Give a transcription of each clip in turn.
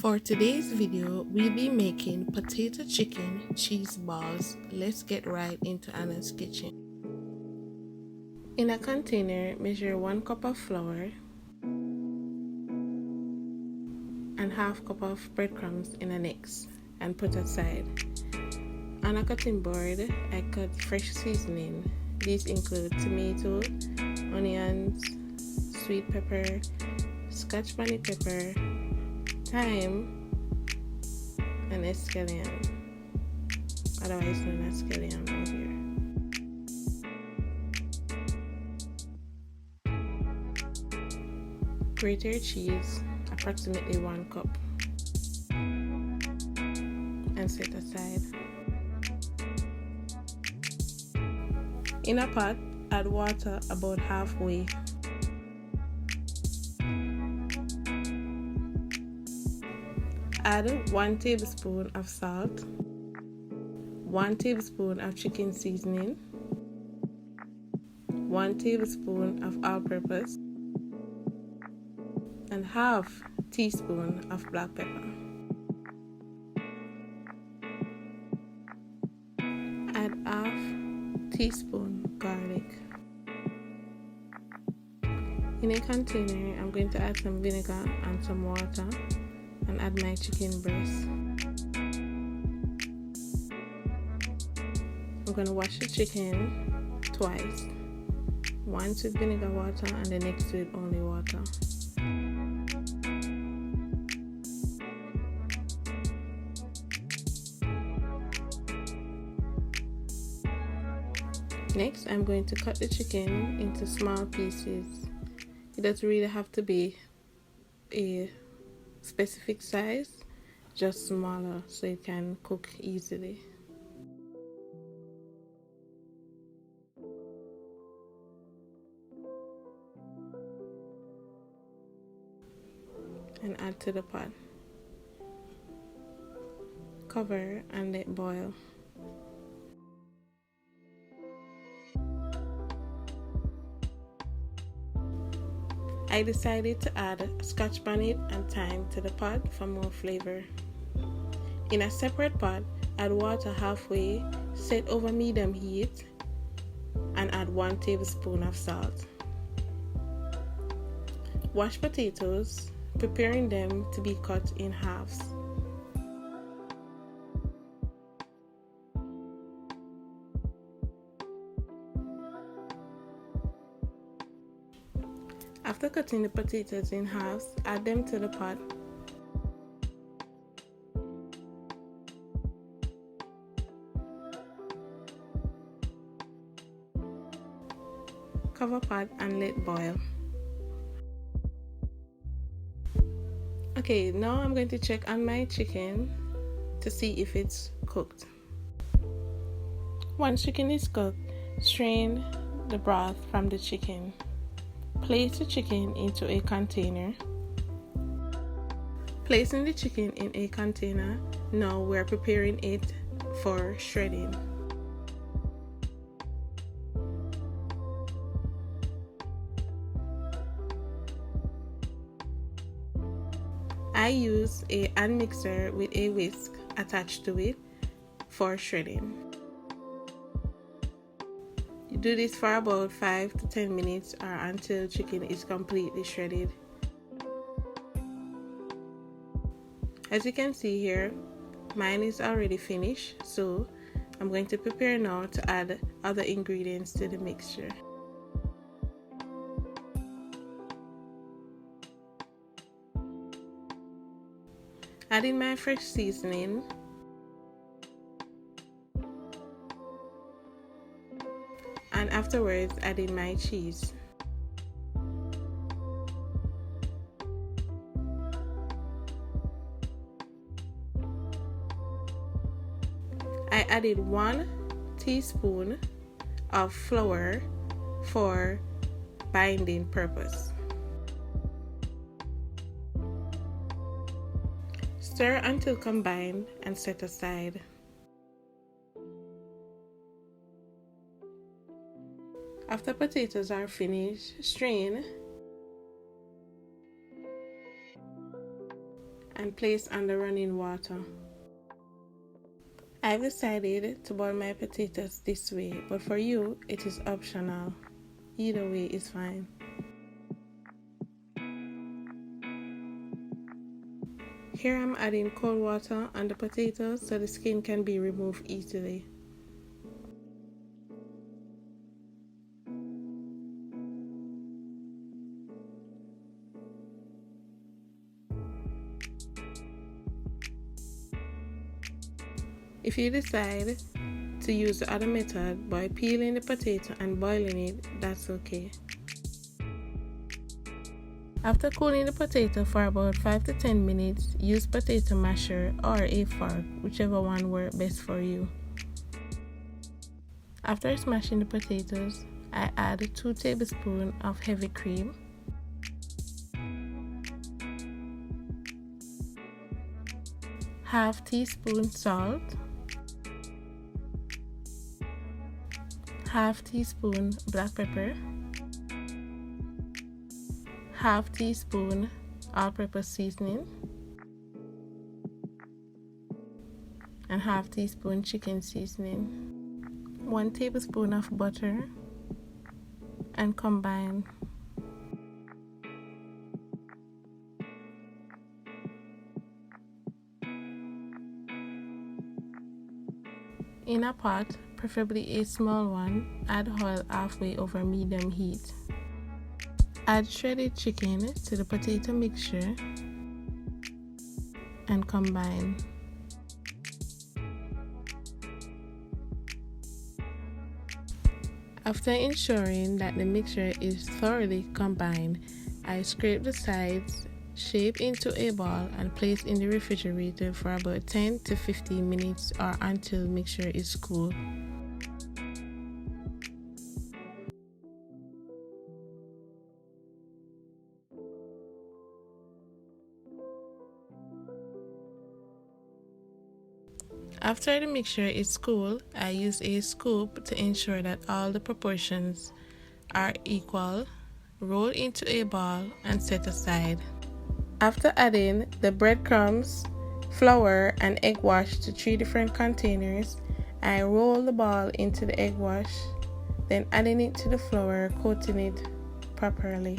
For today's video, we'll be making potato chicken cheese balls. Let's get right into Anna's kitchen. In a container, measure 1 cup of flour and half cup of breadcrumbs in a mix and put aside. On a cutting board, I cut fresh seasoning. These include tomato, onions, sweet pepper, Scotch bonnet pepper, thyme, and Escallion, otherwise known as Scallion out here. Grated cheese, approximately 1 cup, and set aside. In a pot, add water about halfway. Add 1 tablespoon of salt, 1 tablespoon of chicken seasoning, 1 tablespoon of all-purpose, and half teaspoon of black pepper. Add half teaspoon garlic. In a container, I'm going to add some vinegar and some water and add my chicken breast. I'm going to wash the chicken twice, once with vinegar water and the next with only water. Next, I'm going to cut the chicken into small pieces. It doesn't really have to be a specific size, just smaller so it can cook easily. And add to the pot. Cover and let boil. I decided to add Scotch bonnet and thyme to the pot for more flavor. In a separate pot, add water halfway, set over medium heat, and add 1 tablespoon of salt. Wash potatoes, preparing them to be cut in halves. After cutting the potatoes in halves, add them to the pot. Cover pot and let boil. Okay, now I'm going to check on my chicken to see if it's cooked. Once chicken is cooked, strain the broth from the chicken. Place the chicken into a container. Placing the chicken in a container, now we're preparing it for shredding. I use a hand mixer with a whisk attached to it for shredding. You do this for about 5 to 10 minutes or until chicken is completely shredded. As you can see here, mine is already finished, so I'm going to prepare now to add other ingredients to the mixture. Adding my fresh seasoning, and afterwards adding my cheese. I added 1 teaspoon of flour for binding purpose. Stir until combined and set aside. After potatoes are finished, strain and place under running water. I've decided to boil my potatoes this way, but for you it is optional. Either way is fine. Here I'm adding cold water on the potatoes so the skin can be removed easily. If you decide to use the other method by peeling the potato and boiling it, that's okay. After cooling the potato for about 5 to 10 minutes, use potato masher or a fork, whichever one works best for you. After smashing the potatoes, I add 2 tablespoons of heavy cream, half teaspoon salt, half teaspoon black pepper, half teaspoon all-purpose seasoning, and half teaspoon chicken seasoning, 1 tablespoon of butter, and combine. In a pot, preferably a small one, add oil halfway over medium heat. Add shredded chicken to the potato mixture and combine. After ensuring that the mixture is thoroughly combined, I scrape the sides, shape into a ball, and place in the refrigerator for about 10 to 15 minutes or until mixture is cool. After the mixture is cool, I use a scoop to ensure that all the proportions are equal, roll into a ball, and set aside. After adding the breadcrumbs, flour, and egg wash to 3 different containers, I roll the ball into the egg wash, then adding it to the flour, coating it properly.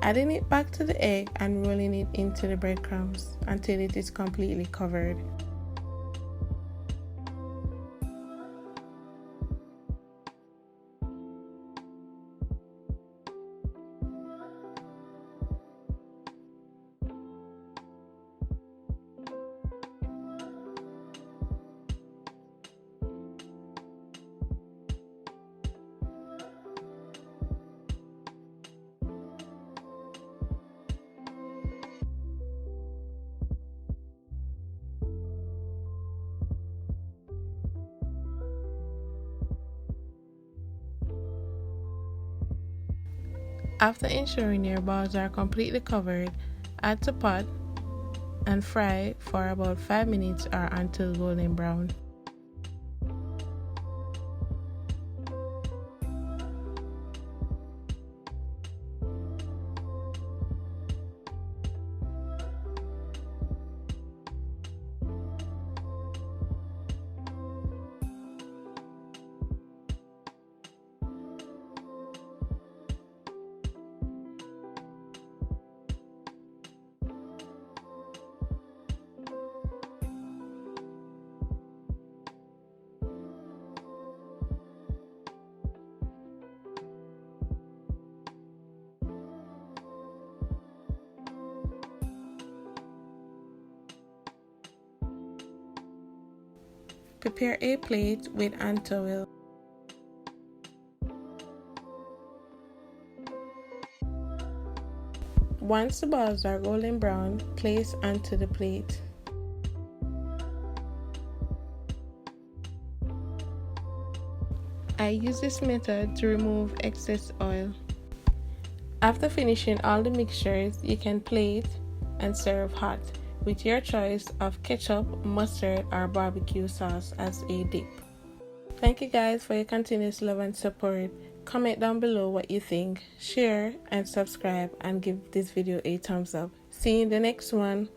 Adding it back to the egg and rolling it into the breadcrumbs until it is completely covered. After ensuring your balls are completely covered, add to pot and fry for about 5 minutes or until golden brown. Prepare a plate with hand towel. Once the balls are golden brown, place onto the plate. I use this method to remove excess oil. After finishing all the mixtures, you can plate and serve hot with your choice of ketchup, mustard, or barbecue sauce as a dip. Thank you guys for your continuous love and support. Comment down below what you think, share and subscribe, and give this video a thumbs up. See you in the next one.